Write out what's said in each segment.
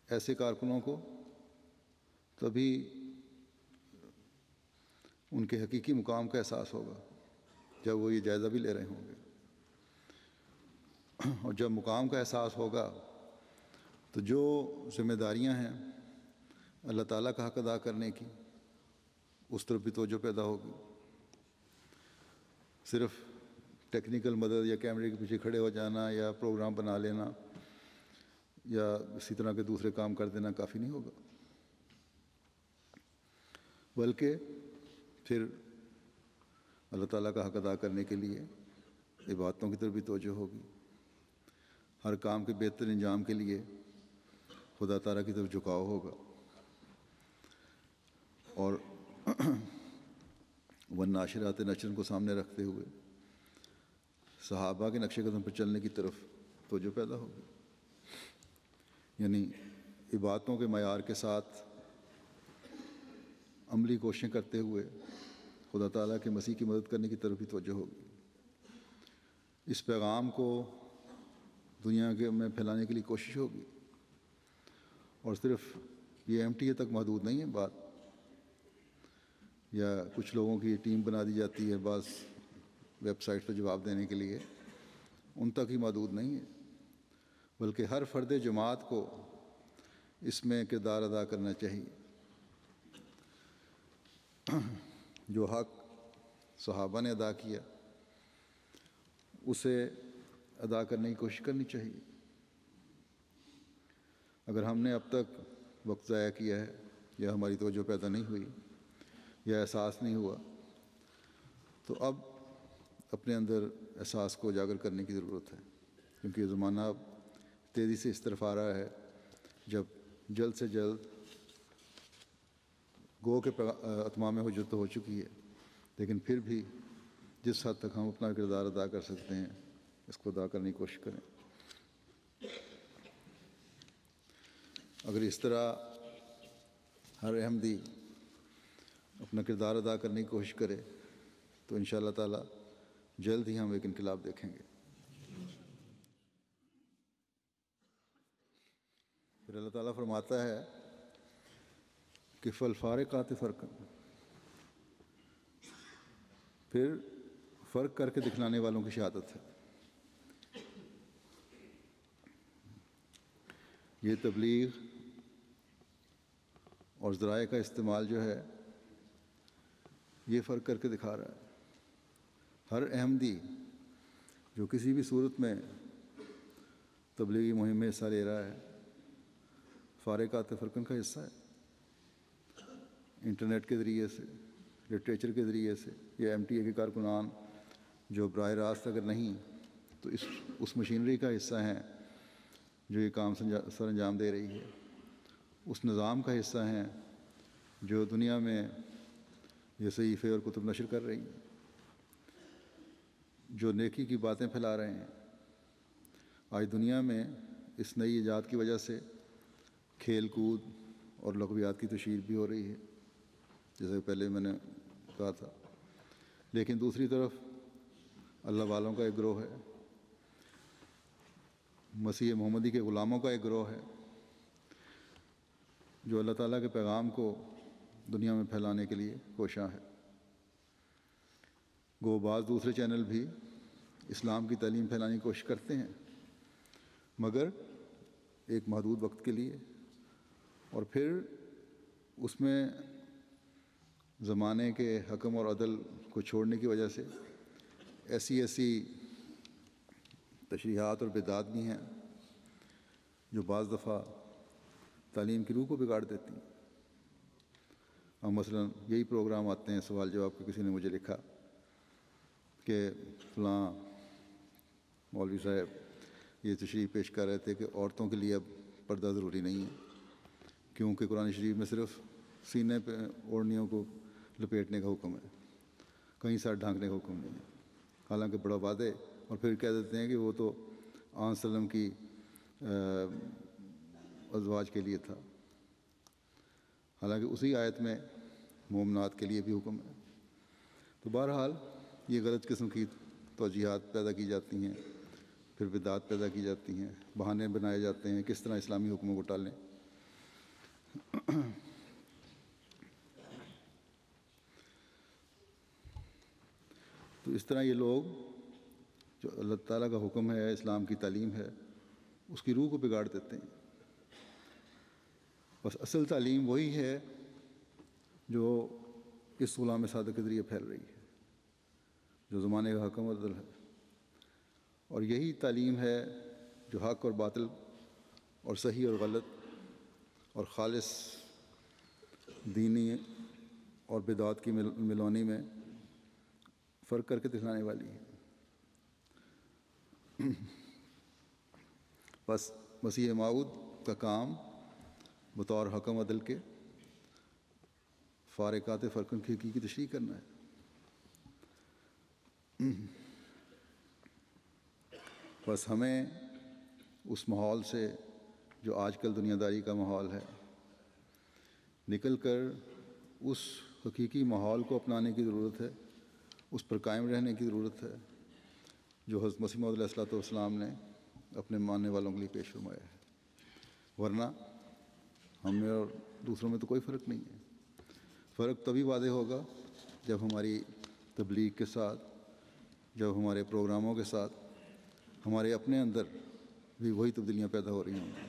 ایسے کارکنوں کو تبھی ان کے حقیقی مقام کا احساس ہوگا جب وہ یہ جائزہ بھی لے رہے ہوں گے، اور جب مقام کا احساس ہوگا تو جو ذمہ داریاں ہیں اللہ تعالیٰ کا حق ادا کرنے کی، اس طرف بھی توجہ پیدا ہوگی۔ صرف ٹیکنیکل مدد یا کیمرے کے پیچھے کھڑے ہو جانا یا پروگرام بنا لینا یا اسی طرح کے دوسرے کام کر دینا کافی نہیں ہوگا، بلکہ پھر اللہ تعالیٰ کا حق ادا کرنے کے لیے عبادتوں کی طرف بھی توجہ ہوگی، ہر کام کے بہتر انجام کے لیے خدا تعالیٰ کی طرف جھکاؤ ہوگا، اور والناشرات نشرن کو سامنے رکھتے ہوئے صحابہ کے نقش قدم پر چلنے کی طرف توجہ پیدا ہوگی، یعنی عبادتوں کے معیار کے ساتھ عملی کوششیں کرتے ہوئے خدا تعالیٰ کے مسیح کی مدد کرنے کی طرف بھی توجہ ہوگی۔ اس پیغام کو دنیا کے میں پھیلانے کے لیے کوشش ہوگی، اور صرف یہ MTA تک محدود نہیں ہے بات، یا کچھ لوگوں کی ٹیم بنا دی جاتی ہے بعض ویب سائٹ پہ جواب دینے کے لیے، ان تک ہی محدود نہیں ہے، بلکہ ہر فرد جماعت کو اس میں کردار ادا کرنا چاہیے۔ جو حق صحابہ نے ادا کیا اسے ادا کرنے کی کوشش کرنی چاہیے۔ اگر ہم نے اب تک وقت ضائع کیا ہے یا ہماری توجہ پیدا نہیں ہوئی یا احساس نہیں ہوا، تو اب اپنے اندر احساس کو اجاگر کرنے کی ضرورت ہے، کیونکہ یہ زمانہ اب تیزی سے اس طرف آ رہا ہے جب جلد سے جلد گو کے اتمام حجت ہو چکی ہے، لیکن پھر بھی جس حد تک ہم اپنا کردار ادا کر سکتے ہیں اس کو ادا کرنے کی کوشش کریں۔ اگر اس طرح ہر احمدی اپنا کردار ادا کرنے کی کوشش کرے تو انشاءاللہ تعالی جلد ہی ہم ایک انقلاب دیکھیں گے۔ پھر اللہ تعالیٰ فرماتا ہے کہ فالفارقات فرقا، پھر فرق کر کے دکھلانے والوں کی شہادت ہے۔ یہ تبلیغ اور ذرائع کا استعمال جو ہے یہ فرق کر کے دکھا رہا ہے۔ ہر احمدی جو کسی بھی صورت میں تبلیغی مہم میں حصہ لے رہا ہے فارقات فرقن کا حصہ ہے۔ انٹرنیٹ کے ذریعے سے، لٹریچر کے ذریعے سے، یا MTA کے کارکنان جو براہ راست اگر نہیں تو اس مشینری کا حصہ ہیں جو یہ کام سر انجام دے رہی ہے، اس نظام کا حصہ ہیں جو دنیا میں یہ صحیفے اور کتب نشر کر رہی ہیں، جو نیکی کی باتیں پھیلا رہے ہیں۔ آج دنیا میں اس نئی ایجاد کی وجہ سے کھیل کود اور لغویات کی تشہیر بھی ہو رہی ہے، جیسا کہ پہلے میں نے کہا تھا، لیکن دوسری طرف اللہ والوں کا ایک گروہ ہے، مسیح محمدی کے غلاموں کا ایک گروہ ہے جو اللہ تعالیٰ کے پیغام کو دنیا میں پھیلانے کے لیے کوشاں ہے۔ گو بعض دوسرے چینل بھی اسلام کی تعلیم پھیلانے کی کوشش کرتے ہیں، مگر ایک محدود وقت کے لیے، اور پھر اس میں زمانے کے حکم اور عدل کو چھوڑنے کی وجہ سے ایسی تشریحات اور بدعات بھی ہیں جو بعض دفعہ تعلیم کی روح کو بگاڑ دیتی ہیں۔ اب مثلا یہی پروگرام آتے ہیں، سوال جواب کے، کسی نے مجھے لکھا کہ فلاں مولوی صاحب یہ تشریح پیش کر رہے تھے کہ عورتوں کے لیے اب پردہ ضروری نہیں ہے، کیونکہ قرآن شریف میں صرف سینے پہ اوڑھنیوں کو لپیٹنے کا حکم ہے، کہیں سر ڈھانکنے کا حکم نہیں ہے، حالانکہ بڑا وعدے، اور پھر کہہ دیتے ہیں کہ وہ تو آن وسلم کی ازواج کے لیے تھا، حالانکہ اسی آیت میں مومنات کے لیے بھی حکم ہے۔ تو بہرحال یہ غلط قسم کی توجیہات پیدا کی جاتی ہیں، پھر بدعات پیدا کی جاتی ہیں، بہانے بنائے جاتے ہیں کس طرح اسلامی حکموں کو ٹالیں۔ تو اس طرح یہ لوگ جو اللہ تعالیٰ کا حکم ہے، اسلام کی تعلیم ہے، اس کی روح کو بگاڑ دیتے ہیں۔ بس اصل تعلیم وہی ہے جو اس غلام صادق کے ذریعے پھیل رہی ہے، جو زمانے کا حکم عدل ہے، اور یہی تعلیم ہے جو حق اور باطل اور صحیح اور غلط اور خالص دینی اور بدعات کی ملونی میں فرق کر کے دکھانے والی ہے۔ بس مسیح موعود کا کام بطور حکم عدل کے فارقات فرقن کی حقیقی تشریح کرنا ہے۔ بس ہمیں اس ماحول سے جو آج کل دنیا داری کا ماحول ہے نکل کر اس حقیقی ماحول کو اپنانے کی ضرورت ہے، اس پر قائم رہنے کی ضرورت ہے جو حضرت مسیح موعود علیہ السلام نے اپنے ماننے والوں کے لیے پیش فرمایا ہے۔ ورنہ ہم میں اور دوسروں میں تو کوئی فرق نہیں ہے۔ فرق تبھی واضح ہوگا جب ہماری تبلیغ کے ساتھ، جب ہمارے پروگراموں کے ساتھ ہمارے اپنے اندر بھی وہی تبدیلیاں پیدا ہو رہی ہوں گی،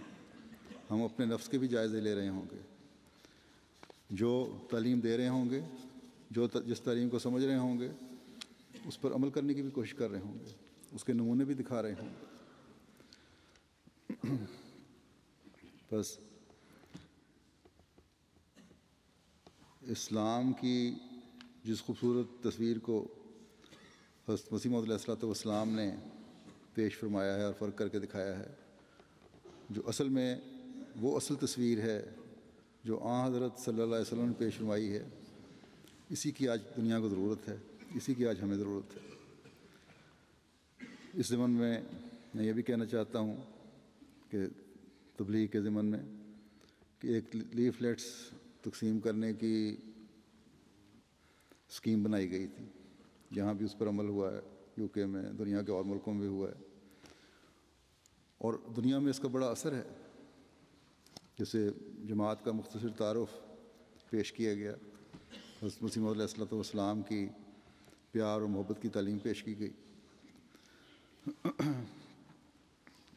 ہم اپنے نفس کے بھی جائزے لے رہے ہوں گے، جو تعلیم دے رہے ہوں گے، جس تعلیم کو سمجھ رہے ہوں گے اس پر عمل کرنے کی بھی کوشش کر رہے ہوں گے، اس کے نمونے بھی دکھا رہے ہوں گے۔ بس اسلام کی جس خوبصورت تصویر کو حضرت مسیح موعود علیہ السلام نے پیش فرمایا ہے اور فرق کر کے دکھایا ہے، جو اصل میں وہ اصل تصویر ہے جو آن حضرت صلی اللہ علیہ وسلم نے پیش فرمائی ہے، اسی کی آج دنیا کو ضرورت ہے، اسی کی آج ہمیں ضرورت ہے۔ اس ضمن میں یہ بھی کہنا چاہتا ہوں کہ تبلیغ کے ضمن میں کہ ایک لیفلیٹس تقسیم کرنے کی اسکیم بنائی گئی تھی، جہاں بھی اس پر عمل ہوا ہے، یو کے میں، دنیا کے اور ملکوں میں بھی ہوا ہے، اور دنیا میں اس کا بڑا اثر ہے۔ جیسے جماعت کا مختصر تعارف پیش کیا گیا، حضرت مسیح موعود علیہ السلام کی پیار اور محبت کی تعلیم پیش کی گئی،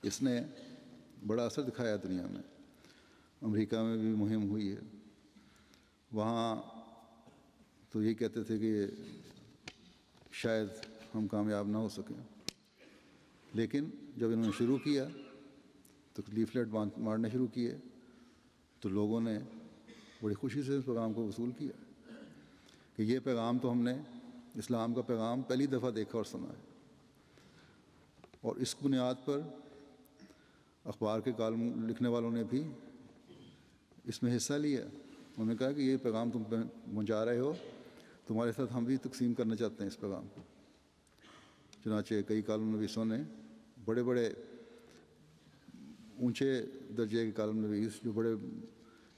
اس نے بڑا اثر دکھایا دنیا میں۔ امریکہ میں بھی مہم ہوئی ہے، وہاں تو یہ کہتے تھے کہ شاید ہم کامیاب نہ ہو سکیں، لیکن جب انہوں نے شروع کیا تو لیفلیٹ مارنے شروع کیے تو لوگوں نے بڑی خوشی سے اس پیغام کو وصول کیا کہ یہ پیغام تو ہم نے اسلام کا پیغام پہلی دفعہ دیکھا اور سنا ہے، اور اس بنیاد پر اخبار کے کالم لکھنے والوں نے بھی اس میں حصہ لیا۔ انہوں نے کہا کہ یہ پیغام تم پہنچا رہے ہو، تمہارے ساتھ ہم بھی تقسیم کرنا چاہتے ہیں اس پیغام کو۔ چنانچہ کئی کالم نویسوں نے، بڑے بڑے اونچے درجے کے کالم نویس جو بڑے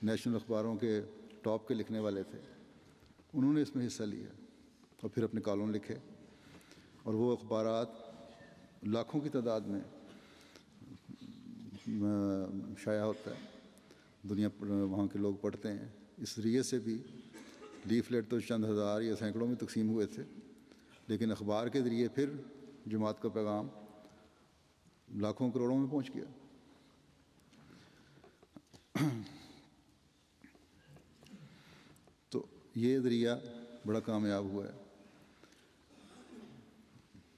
نیشنل اخباروں کے ٹاپ کے لکھنے والے تھے، انہوں نے اس میں حصہ لیا اور پھر اپنے کالم لکھے، اور وہ اخبارات لاکھوں کی تعداد میں شائع ہوتا ہے، دنیا وہاں کے لوگ پڑھتے ہیں۔ اس ذریعے سے بھی لیفلیٹ تو چند ہزار یا سینکڑوں میں تقسیم ہوئے تھے، لیکن اخبار کے ذریعے پھر جماعت کا پیغام لاکھوں کروڑوں میں پہنچ گیا۔ تو یہ ذریعہ بڑا کامیاب ہوا ہے۔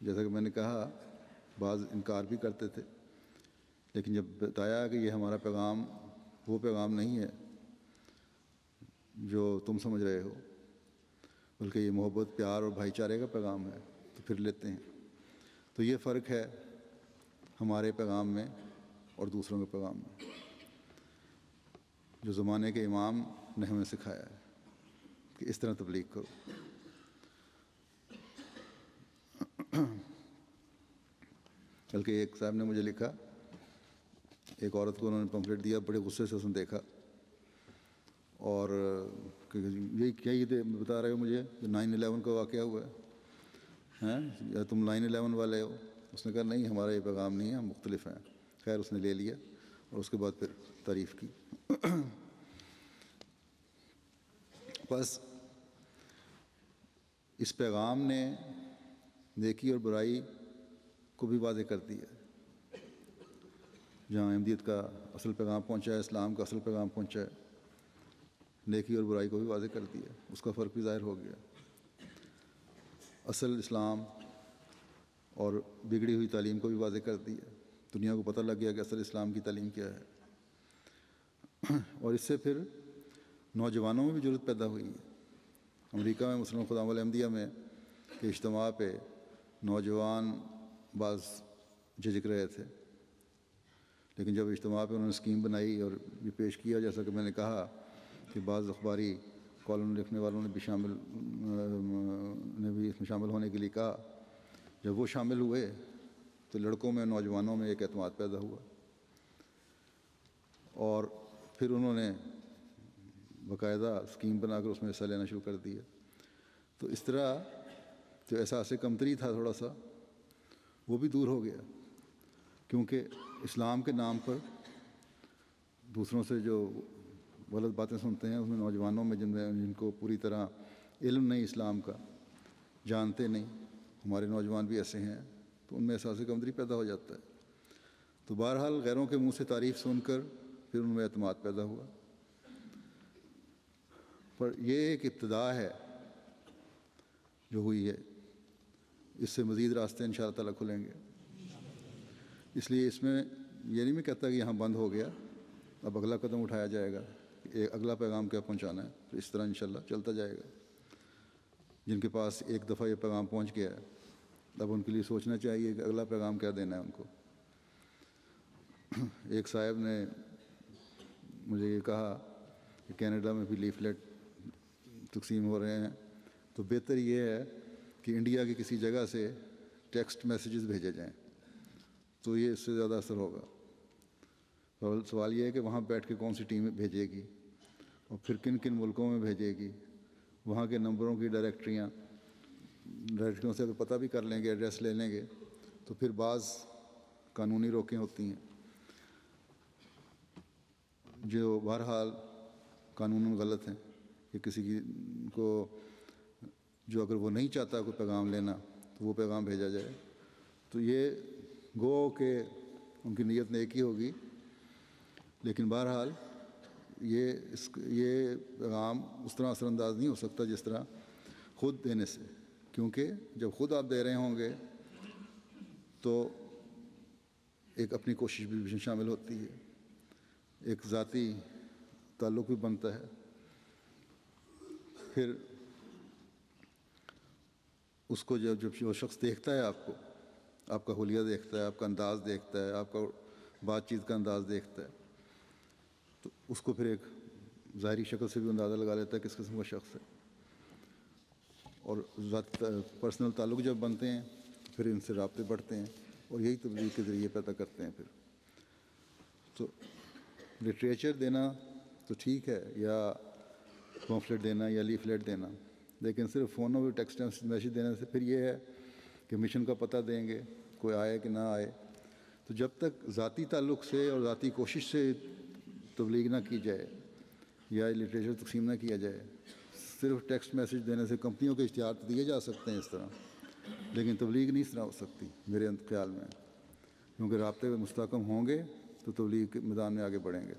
جیسا کہ میں نے کہا، بعض انکار بھی کرتے تھے، لیکن جب بتایا کہ یہ ہمارا پیغام وہ پیغام نہیں ہے جو تم سمجھ رہے ہو، بلکہ یہ محبت، پیار اور بھائی چارے کا پیغام ہے، تو پھر لیتے ہیں۔ تو یہ فرق ہے ہمارے پیغام میں اور دوسروں کے پیغام میں، جو زمانے کے امام نے ہمیں سکھایا ہے کہ اس طرح تبلیغ کرو۔ بلکہ ایک صاحب نے مجھے لکھا، ایک عورت کو انہوں نے پمفلٹ دیا، بڑے غصے سے اس نے دیکھا، اور یہی کیا یہ بتا رہے ہو مجھے جو 9/11 کا واقعہ ہوا ہے، یا تم 9/11 والے ہو؟ اس نے کہا نہیں، ہمارا یہ پیغام نہیں ہے، ہم مختلف ہیں۔ خیر اس نے لے لیا اور اس کے بعد پھر تعریف کی۔ بس اس پیغام نے نیکی اور برائی کو بھی واضح کر دیا. جہاں احمدیت کا اصل پیغام پہنچا ہے، اسلام کا اصل پیغام پہنچا ہے، نیکی اور برائی کو بھی واضح کر دیا، اس کا فرق بھی ظاہر ہو گیا. اصل اسلام اور بگڑی ہوئی تعلیم کو بھی واضح کر دیا. دنیا کو پتہ لگ گیا کہ اصل اسلام کی تعلیم کیا ہے. اور اس سے پھر نوجوانوں میں بھی ضرورت پیدا ہوئی ہے. امریکہ میں مسلم خدامت الاحمدیہ میں کے اجتماع پہ نوجوان بعض جھجک رہے تھے، لیکن جب اجتماع پہ انہوں نے اسکیم بنائی اور یہ پیش کیا، جیسا کہ میں نے کہا کہ بعض اخباری کالم لکھنے والوں نے بھی اس میں شامل ہونے کے لیے کہا، جب وہ شامل ہوئے تو لڑکوں میں، نوجوانوں میں ایک اعتماد پیدا ہوا. اور پھر انہوں نے باقاعدہ اسکیم بنا کر اس میں حصہ لینا شروع کر دیا. تو اس طرح جو احساس کمتری تھا تھوڑا سا، وہ بھی دور ہو گیا، کیونکہ اسلام کے نام پر دوسروں سے جو غلط باتیں سنتے ہیں، اس میں نوجوانوں میں جن کو پوری طرح علم نہیں اسلام کا، جانتے نہیں، ہمارے نوجوان بھی ایسے ہیں، تو ان میں احساس کمتری پیدا ہو جاتا ہے. تو بہرحال غیروں کے منہ سے تعریف سن کر پھر ان میں اعتماد پیدا ہوا. پر یہ ایک ابتدا ہے جو ہوئی ہے، اس سے مزید راستے ان شاء اللہ تعالیٰ کھلیں گے. اس لیے اس میں یہ نہیں میں کہتا کہ یہاں بند ہو گیا، اب اگلا قدم اٹھایا جائے گا، اگلا پیغام کیا پہنچانا ہے. تو اس طرح انشاءاللہ چلتا جائے گا. جن کے پاس ایک دفعہ یہ پیغام پہنچ گیا ہے، اب ان کے لیے سوچنا چاہیے کہ اگلا پیغام کیا دینا ہے ان کو. ایک صاحب نے مجھے یہ کہا کہ کینیڈا میں بھی لیفلیٹ تقسیم ہو رہے ہیں، تو بہتر یہ ہے کہ انڈیا کی کسی جگہ سے ٹیکسٹ میسیجز بھیجے جائیں، تو یہ اس سے زیادہ اثر ہوگا. سوال یہ ہے کہ وہاں بیٹھ کے کون سی ٹیم بھیجے گی، اور پھر کن کن ملکوں میں بھیجے گی، وہاں کے نمبروں کی ڈائریکٹریوں سے اگر پتہ بھی کر لیں گے، ایڈریس لے لیں گے، تو پھر بعض قانونی روکیں ہوتی ہیں جو بہرحال قانون غلط ہیں، کہ کسی کو جو اگر وہ نہیں چاہتا کوئی پیغام لینا تو وہ پیغام بھیجا جائے. تو یہ گو کہ ان کی نیت نیک ہی ہوگی، لیکن بہرحال یہ پیغام اس طرح اثر انداز نہیں ہو سکتا جس طرح خود دینے سے، کیونکہ جب خود آپ دے رہے ہوں گے تو ایک اپنی کوشش بھی شامل ہوتی ہے، ایک ذاتی تعلق بھی بنتا ہے. پھر اس کو جب وہ شخص دیکھتا ہے آپ کو، آپ کا حلیہ دیکھتا ہے، آپ کا انداز دیکھتا ہے، آپ کا بات چیت کا انداز دیکھتا ہے، تو اس کو پھر ایک ظاہری شکل سے بھی اندازہ لگا لیتا ہے کس قسم کا شخص ہے. اور پرسنل تعلق جب بنتے ہیں پھر ان سے رابطے بڑھتے ہیں، اور یہی تبلیغ کے ذریعے پیدا کرتے ہیں. پھر تو لٹریچر دینا تو ٹھیک ہے، یا پمفلٹ دینا یا لیفلیٹ دینا، لیکن صرف فونوں پہ ٹیکسٹ میسیج دینے سے پھر یہ ہے کہ مشن کا پتہ دیں گے، کوئی آئے کہ نہ آئے. تو جب تک ذاتی تعلق سے اور ذاتی کوشش سے تبلیغ نہ کی جائے یا لٹریچر تقسیم نہ کیا جائے، صرف ٹیکسٹ میسیج دینے سے کمپنیوں کے اشتہار تو دیے جا سکتے ہیں اس طرح، لیکن تبلیغ نہیں اس طرح ہو سکتی میرے خیال میں، کیونکہ رابطے مستحکم ہوں گے تو تبلیغ کے میدان میں آگے بڑھیں گے.